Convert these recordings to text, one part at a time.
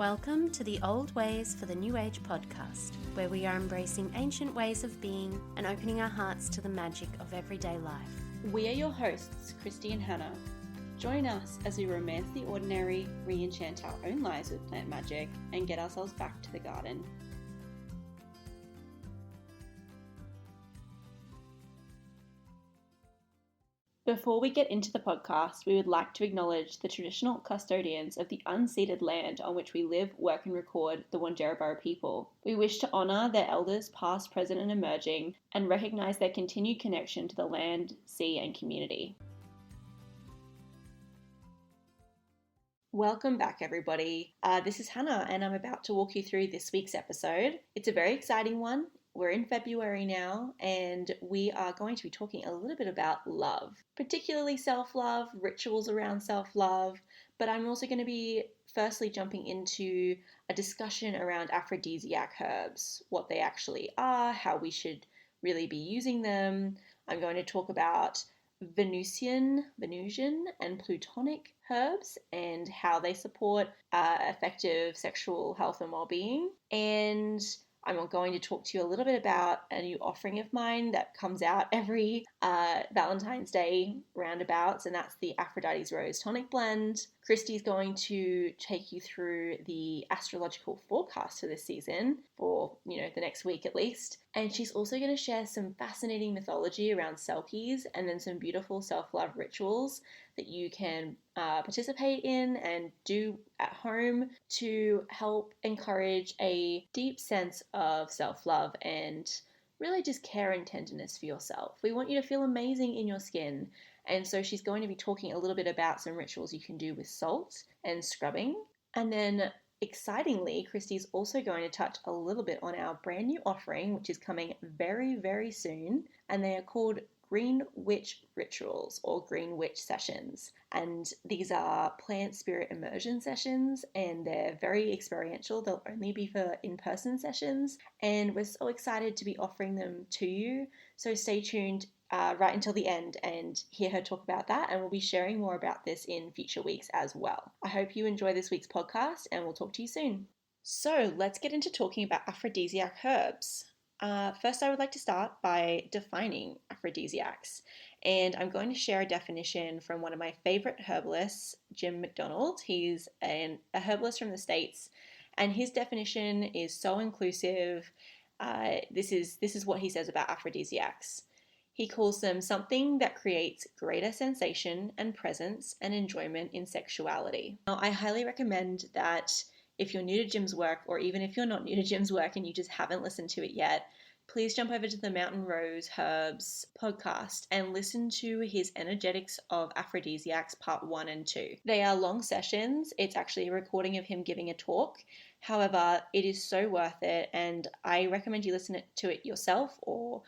Welcome to the Old Ways for the New Age podcast, where we are embracing ancient ways of being and opening our hearts to the magic of everyday life. We are your hosts, Kristy and Hannah. Join us as we romance the ordinary, re-enchant our own lives with plant magic, and get ourselves back to the garden. Before we get into the podcast, we would like to acknowledge the traditional custodians of the unceded land on which we live, work and record, the Wandjirabara people. We wish to honour their elders past, present and emerging, and recognise their continued connection to the land, sea and community. Welcome back everybody. This is Hannah and I'm about to walk you through this week's episode. It's a very exciting one. We're in February now and we are going to be talking a little bit about love, particularly self-love, rituals around self-love, but I'm also going to be firstly jumping into a discussion around aphrodisiac herbs, what they actually are, how we should really be using them. I'm going to talk about Venusian and Plutonic herbs and how they support effective sexual health and well-being. And I'm going to talk to you a little bit about a new offering of mine that comes out every Valentine's Day roundabouts, and that's the Aphrodites Rose Tonic Blend. Kristy's going to take you through the astrological forecast for this season for, the next week at least. And she's also going to share some fascinating mythology around Selkies and then some beautiful self-love rituals that you can participate in and do at home to help encourage a deep sense of self-love and really just care and tenderness for yourself. We want you to feel amazing in your skin. And so she's going to be talking a little bit about some rituals you can do with salt and scrubbing. And then excitingly, Kristy's also going to touch a little bit on our brand new offering, which is coming very, very soon. And they are called Green Witch Rituals or Green Witch Sessions. And these are plant spirit immersion sessions and they're very experiential. They'll only be for in-person sessions. And we're so excited to be offering them to you. So stay tuned right until the end and hear her talk about that. And we'll be sharing more about this in future weeks as well. I hope you enjoy this week's podcast and we'll talk to you soon. So let's get into talking about aphrodisiac herbs. First, I would like to start by defining aphrodisiacs, and I'm going to share a definition from one of my favorite herbalists, Jim McDonald. He's a herbalist from the States, and his definition is so inclusive. This is what he says about aphrodisiacs. He calls them something that creates greater sensation and presence and enjoyment in sexuality. Now, I highly recommend that if you're new to Jim's work, or even if you're not new to Jim's work and you just haven't listened to it yet, please jump over to the Mountain Rose Herbs podcast and listen to his Energetics of Aphrodisiacs Part 1 and 2. They are long sessions. It's actually a recording of him giving a talk. However, it is so worth it, and I recommend you listen to it yourself or,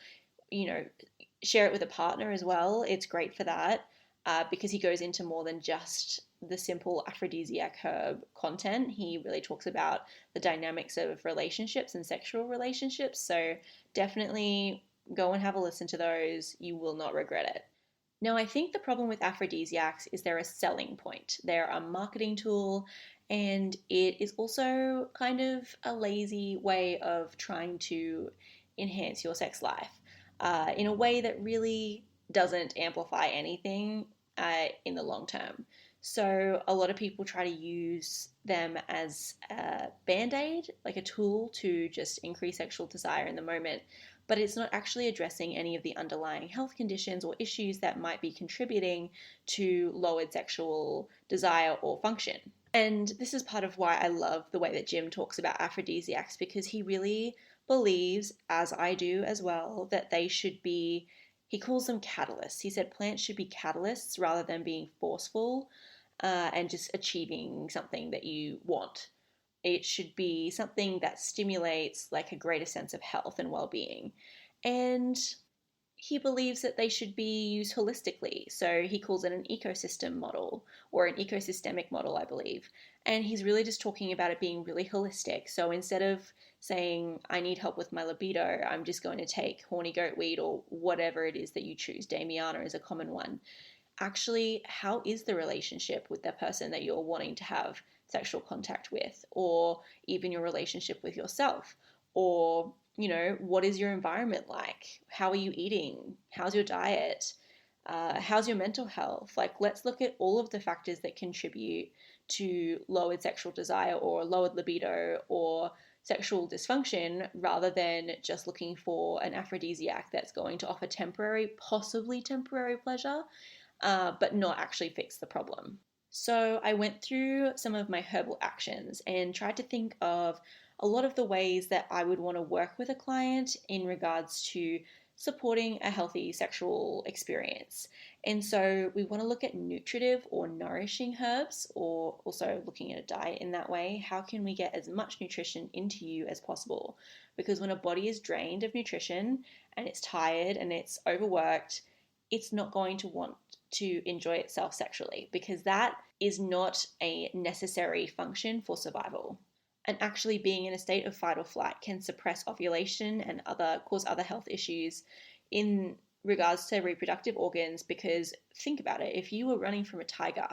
share it with a partner as well. It's great for that because he goes into more than just the simple aphrodisiac herb content. He really talks about the dynamics of relationships and sexual relationships. So definitely go and have a listen to those. You will not regret it. Now, I think the problem with aphrodisiacs is they're a selling point. They're a marketing tool, and it is also kind of a lazy way of trying to enhance your sex life in a way that really doesn't amplify anything in the long term. So a lot of people try to use them as a band-aid, like a tool to just increase sexual desire in the moment, but it's not actually addressing any of the underlying health conditions or issues that might be contributing to lowered sexual desire or function. And this is part of why I love the way that Jim talks about aphrodisiacs, because he really believes, as I do as well, that they should be, he calls them catalysts. He said plants should be catalysts rather than being forceful and just achieving something that you want. It should be something that stimulates like a greater sense of health and well-being. And he believes that they should be used holistically. So he calls it an ecosystem model or an ecosystemic model, I believe. And he's really just talking about it being really holistic. So instead of saying, I need help with my libido, I'm just going to take horny goat weed or whatever it is that you choose. Damiana is a common one. Actually, how is the relationship with the person that you're wanting to have sexual contact with, or even your relationship with yourself, or, what is your environment like? How are you eating? How's your diet? How's your mental health? Like, let's look at all of the factors that contribute to lowered sexual desire or lowered libido or sexual dysfunction, rather than just looking for an aphrodisiac that's going to offer temporary, possibly temporary pleasure, but not actually fix the problem. So I went through some of my herbal actions and tried to think of a lot of the ways that I would want to work with a client in regards to supporting a healthy sexual experience. And so we want to look at nutritive or nourishing herbs, or also looking at a diet in that way. How can we get as much nutrition into you as possible? Because when a body is drained of nutrition and it's tired and it's overworked, it's not going to want to enjoy itself sexually, because that is not a necessary function for survival. And actually being in a state of fight or flight can suppress ovulation and cause other health issues in regards to reproductive organs, because think about it, if you were running from a tiger,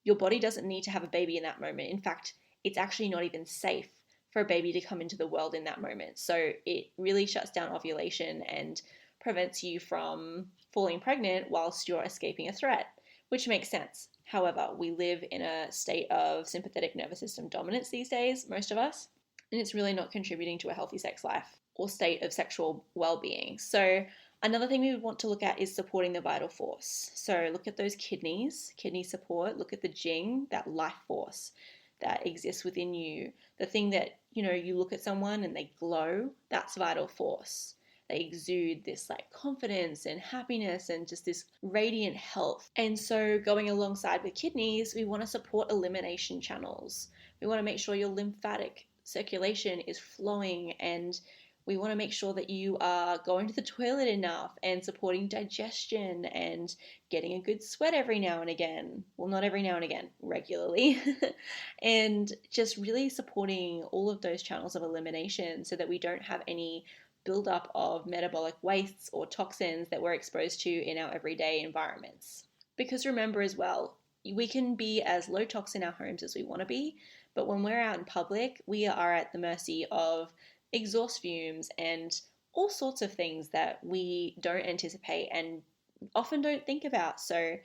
your body doesn't need to have a baby in that moment. In fact, it's actually not even safe for a baby to come into the world in that moment. So it really shuts down ovulation and prevents you from falling pregnant whilst you're escaping a threat, which makes sense. However, we live in a state of sympathetic nervous system dominance these days, most of us, and it's really not contributing to a healthy sex life or state of sexual well-being. So another thing we would want to look at is supporting the vital force. So look at those kidney support, look at the jing, that life force that exists within you. The thing that, you look at someone and they glow, that's vital force. They exude this like confidence and happiness and just this radiant health. And so going alongside with kidneys, we want to support elimination channels. We want to make sure your lymphatic circulation is flowing, and we want to make sure that you are going to the toilet enough and supporting digestion and getting a good sweat every now and again. Well, not every now and again, regularly. And just really supporting all of those channels of elimination so that we don't have any buildup of metabolic wastes or toxins that we're exposed to in our everyday environments. Because remember as well, we can be as low toxin in our homes as we want to be, but when we're out in public, we are at the mercy of exhaust fumes and all sorts of things that we don't anticipate and often don't think about. So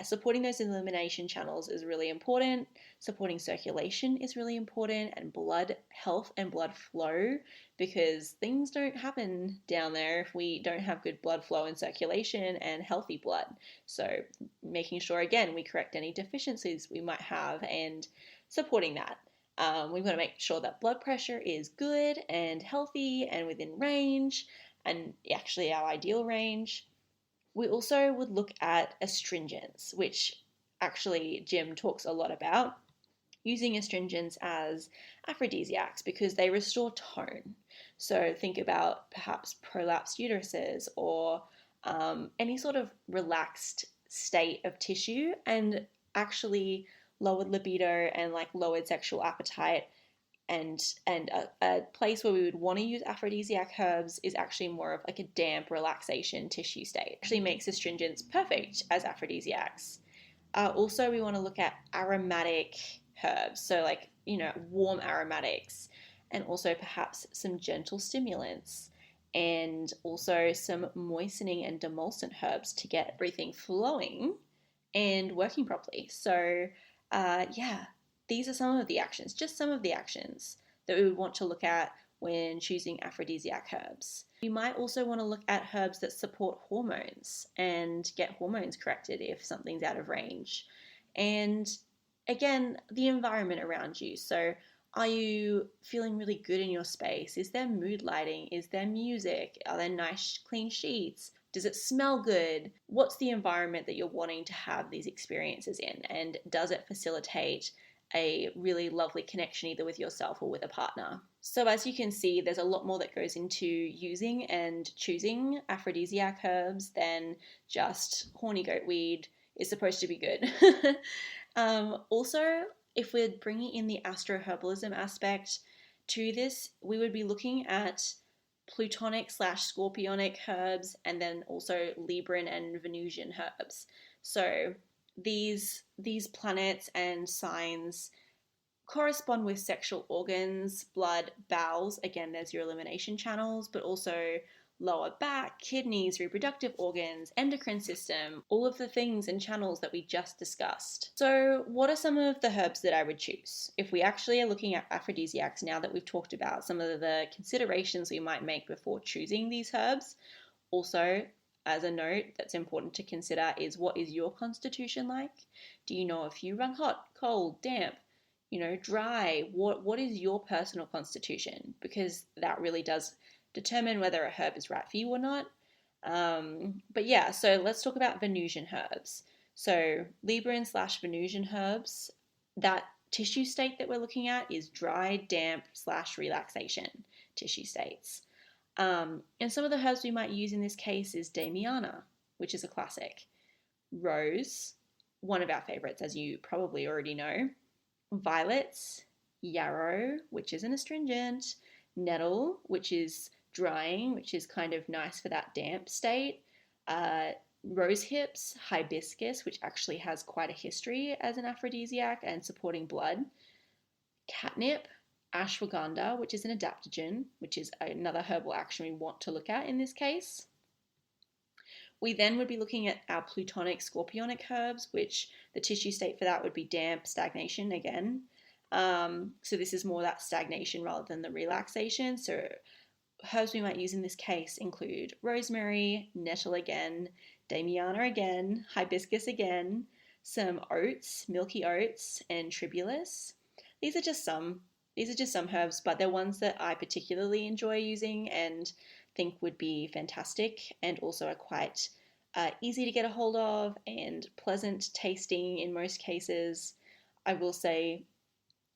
supporting those elimination channels is really important. Supporting circulation is really important, and blood health and blood flow, because things don't happen down there if we don't have good blood flow and circulation and healthy blood. So making sure, again, we correct any deficiencies we might have and supporting that. We want to make sure that blood pressure is good and healthy and within range, and actually our ideal range. We also would look at astringents, which actually Jim talks a lot about, using astringents as aphrodisiacs because they restore tone. So think about perhaps prolapsed uteruses or any sort of relaxed state of tissue, and actually lowered libido and like lowered sexual appetite. And a place where we would want to use aphrodisiac herbs is actually more of like a damp relaxation tissue state. It actually makes astringents perfect as aphrodisiacs. Also, we want to look at aromatic herbs, so like, warm aromatics, and also perhaps some gentle stimulants, and also some moistening and demulcent herbs to get everything flowing and working properly. So these are some of the actions, just some of the actions that we would want to look at when choosing aphrodisiac herbs. We might also want to look at herbs that support hormones and get hormones corrected if something's out of range. And again, the environment around you. So are you feeling really good in your space? Is there mood lighting? Is there music? Are there nice clean sheets? Does it smell good? What's the environment that you're wanting to have these experiences in? And does it facilitate a really lovely connection either with yourself or with a partner? So as you can see, there's a lot more that goes into using and choosing aphrodisiac herbs than just horny goat weed is supposed to be good. Also, if we're bringing in the astroherbalism aspect to this, we would be looking at Plutonic/Scorpionic herbs, and then also Libran and Venusian herbs. So these planets and signs correspond with sexual organs, blood, bowels. Again, there's your elimination channels, but also lower back, kidneys, reproductive organs, endocrine system, all of the things and channels that we just discussed. So what are some of the herbs that I would choose? If we actually are looking at aphrodisiacs, now that we've talked about some of the considerations we might make before choosing these herbs, also, as a note that's important to consider is, what is your constitution like? Do you know if you run hot, cold, damp, dry? What is your personal constitution? Because that really does determine whether a herb is right for you or not. But yeah, so let's talk about Venusian herbs. So Libran / Venusian herbs, that tissue state that we're looking at is dry, damp / relaxation tissue states. And some of the herbs we might use in this case is Damiana, which is a classic. Rose, one of our favorites, as you probably already know. Violets, yarrow, which is an astringent. Nettle, which is drying, which is kind of nice for that damp state. Rose hips, hibiscus, which actually has quite a history as an aphrodisiac and supporting blood. Catnip, ashwagandha, which is an adaptogen, which is another herbal action we want to look at in this case. We then would be looking at our plutonic scorpionic herbs, which the tissue state for that would be damp, stagnation again. So this is more that stagnation rather than the relaxation. So herbs we might use in this case include rosemary, nettle again, damiana again, hibiscus again, some oats, milky oats, and tribulus. These are just some herbs, but they're ones that I particularly enjoy using and think would be fantastic, and also are quite easy to get a hold of and pleasant tasting in most cases. I will say,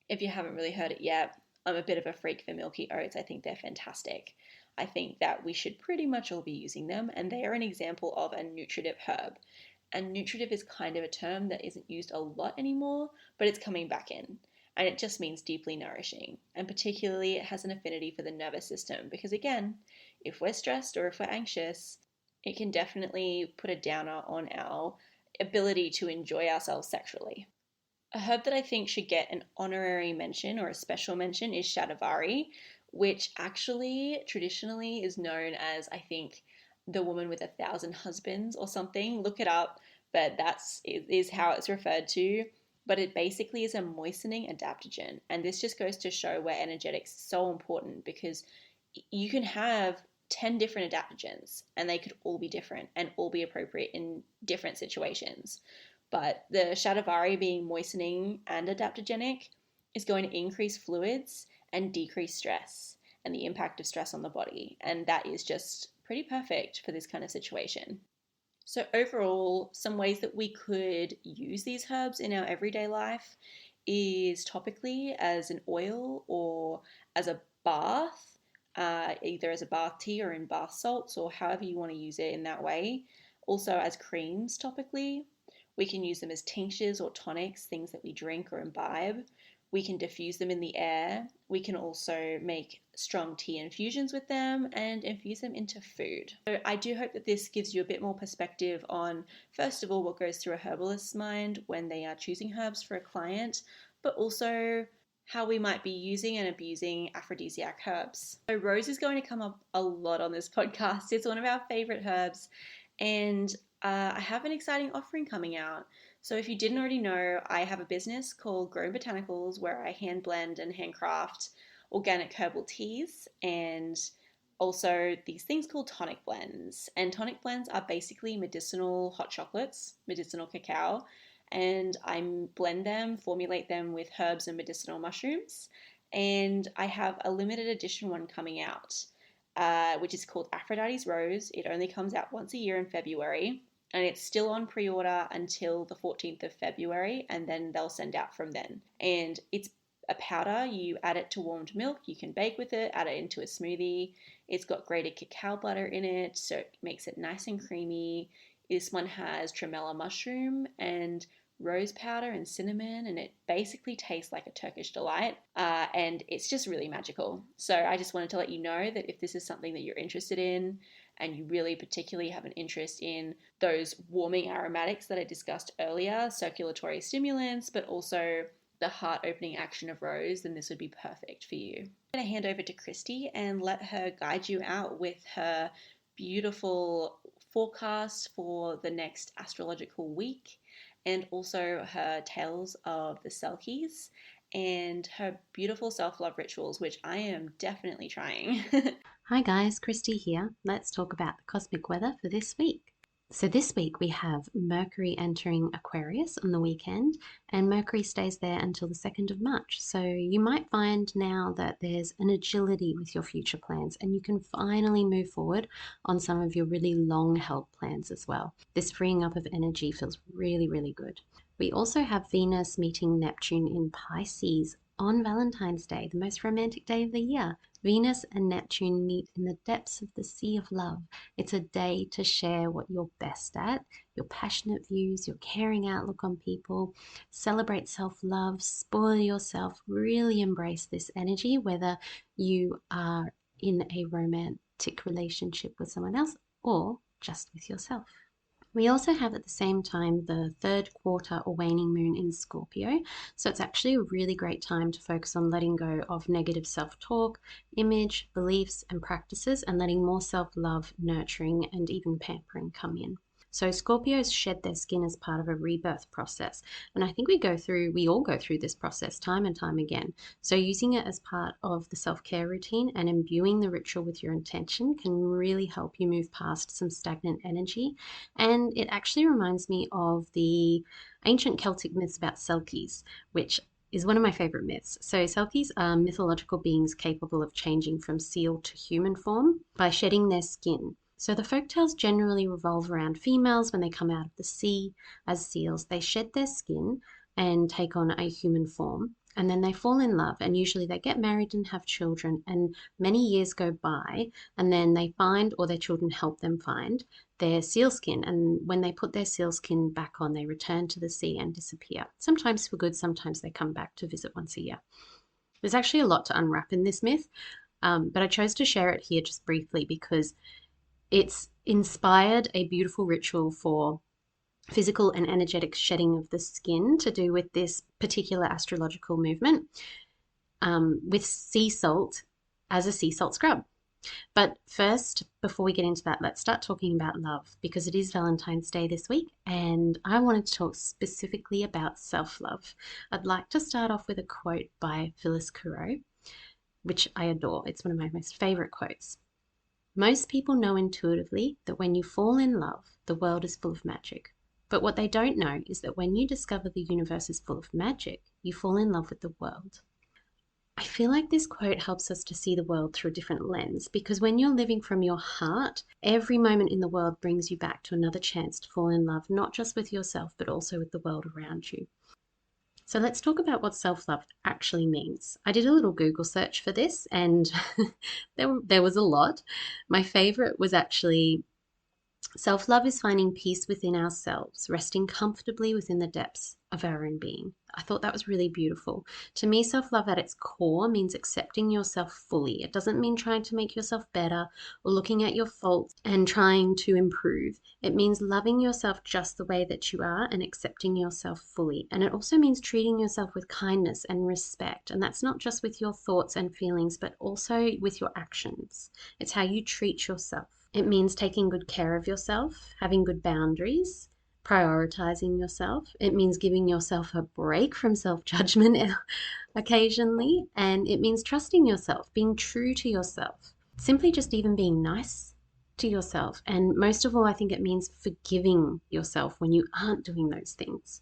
if you haven't really heard it yet, I'm a bit of a freak for milky oats. I think they're fantastic. I think that we should pretty much all be using them, and they are an example of a nutritive herb. And nutritive is kind of a term that isn't used a lot anymore, but it's coming back in. And it just means deeply nourishing. And particularly it has an affinity for the nervous system, because again, if we're stressed or if we're anxious, it can definitely put a downer on our ability to enjoy ourselves sexually. A herb that I think should get an honorary mention or a special mention is shatavari, which actually traditionally is known as, I think, the woman with 1,000 husbands or something. Look it up, but is how it's referred to. But it basically is a moistening adaptogen. And this just goes to show where energetics is so important, because you can have 10 different adaptogens and they could all be different and all be appropriate in different situations. But the shatavari, being moistening and adaptogenic, is going to increase fluids and decrease stress and the impact of stress on the body. And that is just pretty perfect for this kind of situation. So overall, some ways that we could use these herbs in our everyday life is topically as an oil or as a bath, either as a bath tea or in bath salts, or however you want to use it in that way. Also as creams topically. We can use them as tinctures or tonics, things that we drink or imbibe. We can diffuse them in the air. We can also make strong tea infusions with them and infuse them into food. So I do hope that this gives you a bit more perspective on, first of all, what goes through a herbalist's mind when they are choosing herbs for a client, but also how we might be using and abusing aphrodisiac herbs. So rose is going to come up a lot on this podcast. It's one of our favorite herbs, and I have an exciting offering coming out. So if you didn't already know, I have a business called Grown Botanicals where I hand blend and handcraft organic herbal teas, and also these things called tonic blends. And tonic blends are basically medicinal hot chocolates, medicinal cacao, and I blend them, formulate them with herbs and medicinal mushrooms. And I have a limited edition one coming out, which is called Aphrodites Rose. It only comes out once a year in February. And it's still on pre-order until the 14th of February, and then they'll send out from then. And it's a powder. You add it to warmed milk. You can bake with it, add it into a smoothie. It's got grated cacao butter in it, so it makes it nice and creamy. This one has tremella mushroom and rose powder and cinnamon, and it basically tastes like a Turkish delight, and it's just really magical. So I just wanted to let you know that if this is something that you're interested in, and you really particularly have an interest in those warming aromatics that I discussed earlier, circulatory stimulants, but also the heart-opening action of Rose, then this would be perfect for you. I'm going to hand over to Kristy and let her guide you out with her beautiful forecast for the next astrological week, and also her tales of the Selkies and her beautiful self-love rituals, which I am definitely trying. Hi guys, Kristy here. Let's talk about the cosmic weather for this week. So this week we have Mercury entering Aquarius on the weekend, and Mercury stays there until the 2nd of March. So you might find now that there's an agility with your future plans, and you can finally move forward on some of your really long held plans as well. This freeing up of energy feels really, really good. We also have Venus meeting Neptune in Pisces on Valentine's Day, the most romantic day of the year. Venus and Neptune meet in the depths of the sea of love. It's a day to share what you're best at, your passionate views, your caring outlook on people, celebrate self-love, spoil yourself, really embrace this energy, whether you are in a romantic relationship with someone else or just with yourself. We also have at the same time the 3rd quarter or waning moon in Scorpio. So it's actually a really great time to focus on letting go of negative self-talk, image, beliefs, and practices, and letting more self-love, nurturing, and even pampering come in. So Scorpios shed their skin as part of a rebirth process. And I think we all go through this process time and time again. So using it as part of the self-care routine and imbuing the ritual with your intention can really help you move past some stagnant energy. And it actually reminds me of the ancient Celtic myths about Selkies, which is one of my favorite myths. So Selkies are mythological beings capable of changing from seal to human form by shedding their skin. So the folktales generally revolve around females when they come out of the sea as seals. They shed their skin and take on a human form, and then they fall in love, and usually they get married and have children, and many years go by, and then they find, or their children help them find, their seal skin, and when they put their seal skin back on, they return to the sea and disappear. Sometimes for good, sometimes they come back to visit once a year. There's actually a lot to unwrap in this myth, but I chose to share it here just briefly because it's inspired a beautiful ritual for physical and energetic shedding of the skin to do with this particular astrological movement, with sea salt as a sea salt scrub. But first, before we get into that, let's start talking about love, because it is Valentine's Day this week, and I wanted to talk specifically about self-love. I'd like to start off with a quote by Phyllis Coureau, which I adore. It's one of my most favorite quotes. Most people know intuitively that when you fall in love, the world is full of magic. But what they don't know is that when you discover the universe is full of magic, you fall in love with the world. I feel like this quote helps us to see the world through a different lens, because when you're living from your heart, every moment in the world brings you back to another chance to fall in love, not just with yourself, but also with the world around you. So let's talk about what self-love actually means. I did a little Google search for this, and there was a lot. My favorite was actually, self-love is finding peace within ourselves, resting comfortably within the depths of our own being. I thought that was really beautiful. To me, self-love at its core means accepting yourself fully. It doesn't mean trying to make yourself better or looking at your faults and trying to improve. It means loving yourself just the way that you are and accepting yourself fully. And it also means treating yourself with kindness and respect. And that's not just with your thoughts and feelings, but also with your actions. It's how you treat yourself. It means taking good care of yourself, having good boundaries, prioritizing yourself. It means giving yourself a break from self-judgment occasionally. And it means trusting yourself, being true to yourself, simply just even being nice to yourself. And most of all, I think it means forgiving yourself when you aren't doing those things.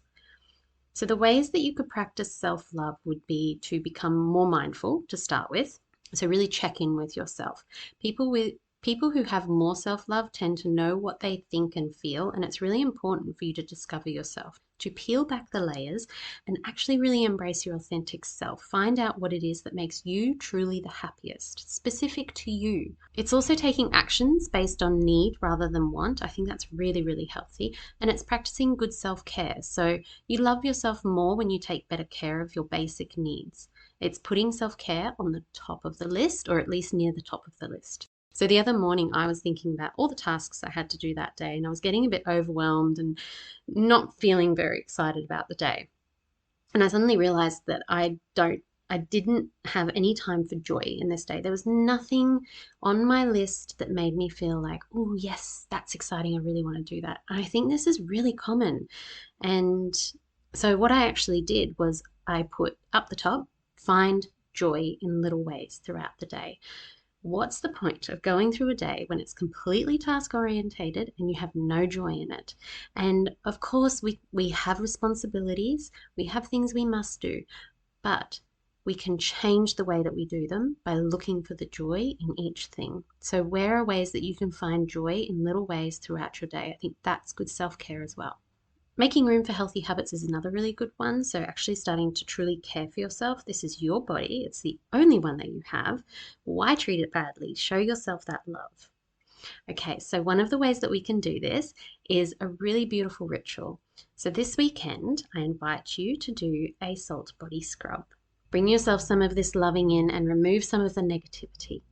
So the ways that you could practice self-love would be to become more mindful to start with. So really check in with yourself. People who have more self-love tend to know what they think and feel, and it's really important for you to discover yourself, to peel back the layers and actually really embrace your authentic self. Find out what it is that makes you truly the happiest, specific to you. It's also taking actions based on need rather than want. I think that's really, really healthy, and it's practicing good self-care. So you love yourself more when you take better care of your basic needs. It's putting self-care on the top of the list, or at least near the top of the list. So the other morning I was thinking about all the tasks I had to do that day, and I was getting a bit overwhelmed and not feeling very excited about the day. And I suddenly realized that I didn't have any time for joy in this day. There was nothing on my list that made me feel like, oh, yes, that's exciting. I really want to do that. And I think this is really common. And so what I actually did was I put up the top, find joy in little ways throughout the day. What's the point of going through a day when it's completely task orientated and you have no joy in it? And of course, we have responsibilities, we have things we must do, but we can change the way that we do them by looking for the joy in each thing. So, where are ways that you can find joy in little ways throughout your day? I think that's good self care as well. Making room for healthy habits is another really good one. So, actually starting to truly care for yourself. This is your body, it's the only one that you have. Why treat it badly? Show yourself that love. Okay, so one of the ways that we can do this is a really beautiful ritual. So, this weekend, I invite you to do a salt body scrub. Bring yourself some of this loving in and remove some of the negativity.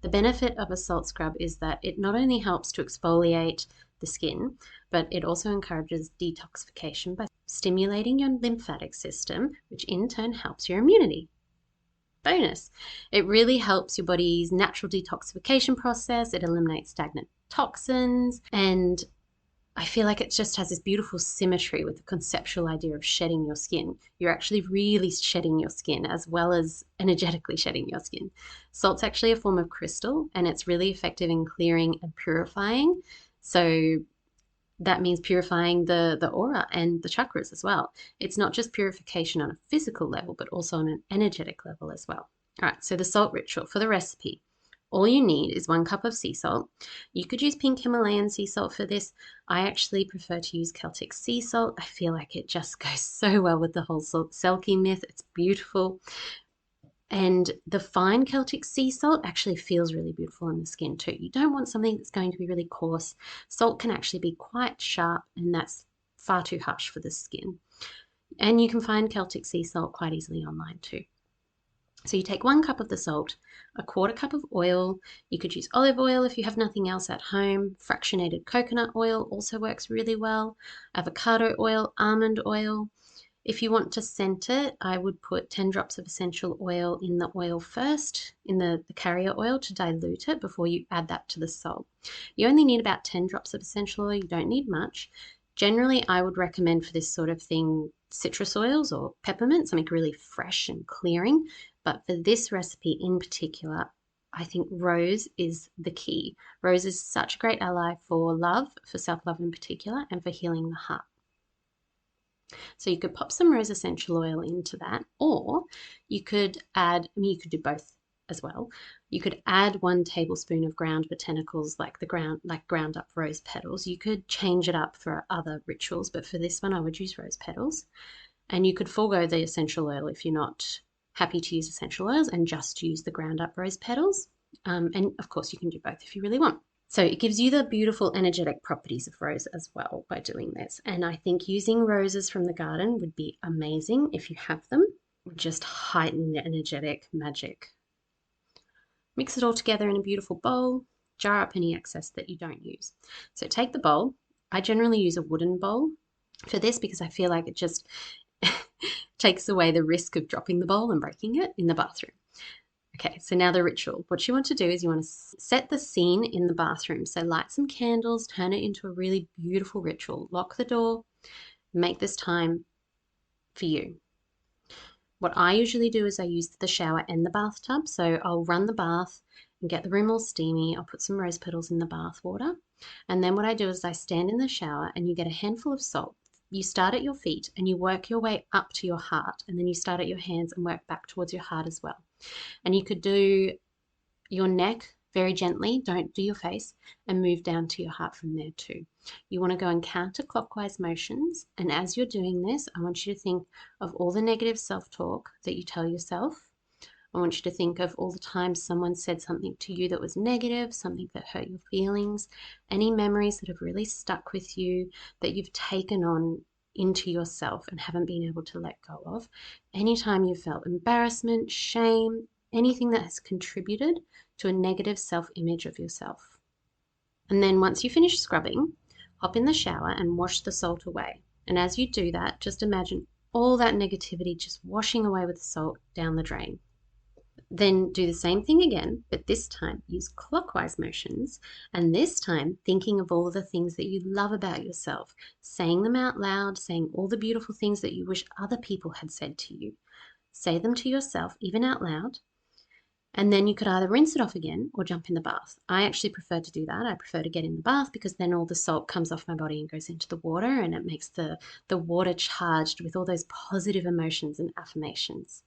The benefit of a salt scrub is that it not only helps to exfoliate the skin, but it also encourages detoxification by stimulating your lymphatic system, which in turn helps your immunity. Bonus. It really helps your body's natural detoxification process. It eliminates stagnant toxins, and I feel like it just has this beautiful symmetry with the conceptual idea of shedding your skin. You're actually really shedding your skin as well as energetically shedding your skin. Salt's actually a form of crystal and it's really effective in clearing and purifying. So that means purifying the aura and the chakras as well. It's not just purification on a physical level, but also on an energetic level as well. All right, so the salt ritual for the recipe. All you need is 1 cup of sea salt. You could use pink Himalayan sea salt for this. I actually prefer to use Celtic sea salt. I feel like it just goes so well with the whole Selkie myth. It's beautiful. And the fine Celtic sea salt actually feels really beautiful on the skin too. You don't want something that's going to be really coarse. Salt can actually be quite sharp, and that's far too harsh for the skin. And you can find Celtic sea salt quite easily online too. So you take 1 cup of the salt, a 1/4 cup of oil. You could use olive oil if you have nothing else at home. Fractionated coconut oil also works really well. Avocado oil, almond oil. If you want to scent it, I would put 10 drops of essential oil in the oil first, in the carrier oil, to dilute it before you add that to the salt. You only need about 10 drops of essential oil. You don't need much. Generally, I would recommend for this sort of thing citrus oils or peppermint, something really fresh and clearing. But for this recipe in particular, I think rose is the key. Rose is such a great ally for love, for self-love in particular, and for healing the heart. So you could pop some rose essential oil into that, or you could add, you could do both as well. You could add 1 tablespoon of ground botanicals, like ground up rose petals. You could change it up for other rituals, but for this one I would use rose petals. And you could forego the essential oil if you're not happy to use essential oils and just use the ground up rose petals. And of course you can do both if you really want. So it gives you the beautiful energetic properties of rose as well by doing this. And I think using roses from the garden would be amazing if you have them. Just heighten the energetic magic. Mix it all together in a beautiful bowl. Jar up any excess that you don't use. So take the bowl. I generally use a wooden bowl for this because I feel like it just takes away the risk of dropping the bowl and breaking it in the bathroom. Okay, so now the ritual. What you want to do is you want to set the scene in the bathroom. So light some candles, turn it into a really beautiful ritual. Lock the door, make this time for you. What I usually do is I use the shower and the bathtub. So I'll run the bath and get the room all steamy. I'll put some rose petals in the bath water. And then what I do is I stand in the shower and you get a handful of salt. You start at your feet and you work your way up to your heart, and then you start at your hands and work back towards your heart as well. And you could do your neck very gently, don't do your face, and move down to your heart from there too. You want to go in counterclockwise motions, and as you're doing this, I want you to think of all the negative self-talk that you tell yourself. I want you to think of all the times someone said something to you that was negative, something that hurt your feelings, any memories that have really stuck with you that you've taken on into yourself and haven't been able to let go of. Anytime you felt embarrassment, shame, anything that has contributed to a negative self-image of yourself. And then once you finish scrubbing, hop in the shower and wash the salt away. And as you do that, just imagine all that negativity just washing away with the salt down the drain. Then do the same thing again, but this time use clockwise motions, and this time thinking of all of the things that you love about yourself, saying them out loud, saying all the beautiful things that you wish other people had said to you. Say them to yourself, even out loud, and then you could either rinse it off again or jump in the bath. I actually prefer to do that. I prefer to get in the bath because then all the salt comes off my body and goes into the water, and it makes the water charged with all those positive emotions and affirmations.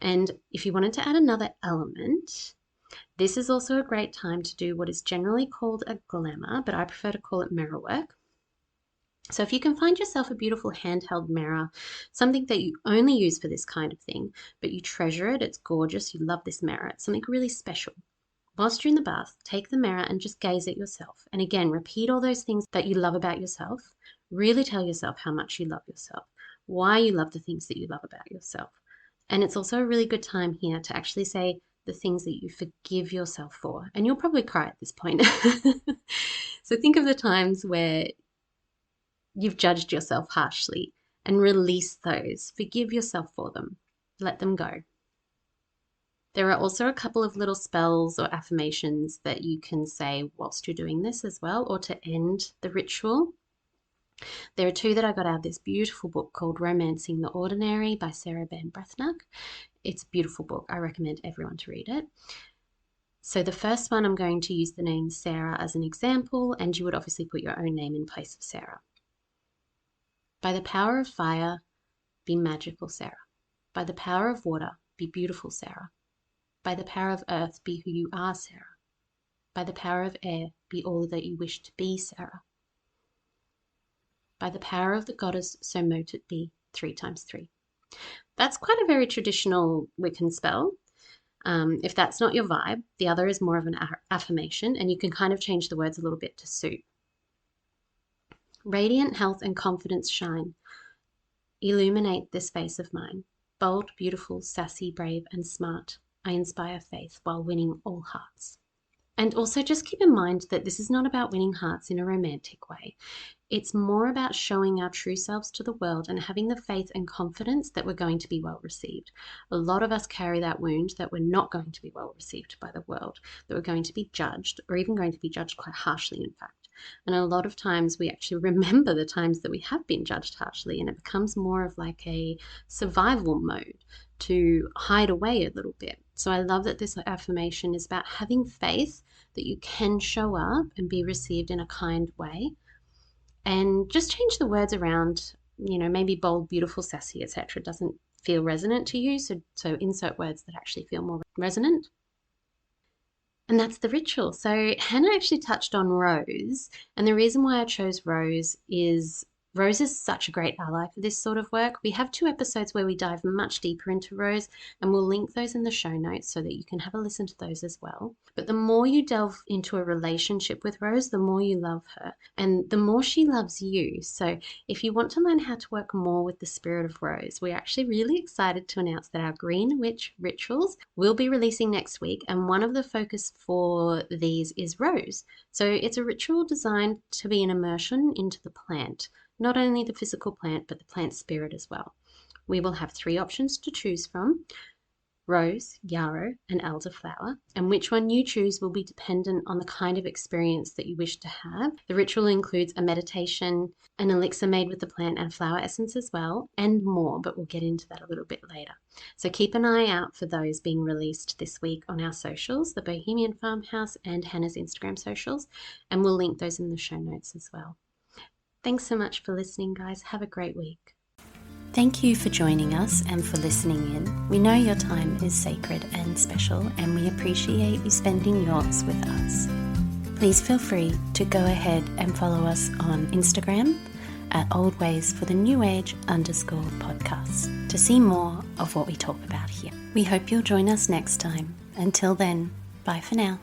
And if you wanted to add another element, this is also a great time to do what is generally called a glamour, but I prefer to call it mirror work. So if you can find yourself a beautiful handheld mirror, something that you only use for this kind of thing, but you treasure it, it's gorgeous, you love this mirror, it's something really special. Whilst you're in the bath, take the mirror and just gaze at yourself. And again, repeat all those things that you love about yourself. Really tell yourself how much you love yourself, why you love the things that you love about yourself. And it's also a really good time here to actually say the things that you forgive yourself for. And you'll probably cry at this point. So think of the times where you've judged yourself harshly and release those. Forgive yourself for them. Let them go. There are also a couple of little spells or affirmations that you can say whilst you're doing this as well, or to end the ritual. There are two that I got out of this beautiful book called Romancing the Ordinary by Sarah Ban Breathnach. It's a beautiful book. I recommend everyone to read it. So the first one, I'm going to use the name Sarah as an example, and you would obviously put your own name in place of Sarah. By the power of fire, be magical, Sarah. By the power of water, be beautiful, Sarah. By the power of earth, be who you are, Sarah. By the power of air, be all that you wish to be, Sarah. By the power of the goddess, so mote it be, 3 times 3. That's quite a very traditional Wiccan spell. If that's not your vibe, the other is more of an affirmation, and you can kind of change the words a little bit to suit. Radiant health and confidence shine. Illuminate this face of mine. Bold, beautiful, sassy, brave, and smart. I inspire faith while winning all hearts. And also just keep in mind that this is not about winning hearts in a romantic way. It's more about showing our true selves to the world and having the faith and confidence that we're going to be well received. A lot of us carry that wound that we're not going to be well received by the world, that we're going to be judged, or even going to be judged quite harshly, in fact. And a lot of times we actually remember the times that we have been judged harshly, and it becomes more of like a survival mode to hide away a little bit. So I love that this affirmation is about having faith that you can show up and be received in a kind way. And just change the words around, maybe bold, beautiful, sassy, etc. doesn't feel resonant to you. So insert words that actually feel more resonant. And that's the ritual. So Hannah actually touched on rose. And the reason why I chose rose is rose is such a great ally for this sort of work. We have 2 episodes where we dive much deeper into rose, and we'll link those in the show notes so that you can have a listen to those as well. But the more you delve into a relationship with Rose, the more you love her and the more she loves you. So if you want to learn how to work more with the spirit of Rose, we're actually really excited to announce that our Green Witch rituals will be releasing next week, and one of the focus for these is Rose. So it's a ritual designed to be an immersion into the plant. Not only the physical plant, but the plant spirit as well. We will have 3 options to choose from: rose, yarrow, and elderflower, and which one you choose will be dependent on the kind of experience that you wish to have. The ritual includes a meditation, an elixir made with the plant and flower essence as well, and more, but we'll get into that a little bit later. So keep an eye out for those being released this week on our socials, the Bohemian Farmhouse and Hannah's Instagram socials, and we'll link those in the show notes as well. Thanks so much for listening, guys. Have a great week. Thank you for joining us and for listening in. We know your time is sacred and special, and we appreciate you spending yours with us. Please feel free to go ahead and follow us on Instagram at oldwaysforthenewage_podcast to see more of what we talk about here. We hope you'll join us next time. Until then, bye for now.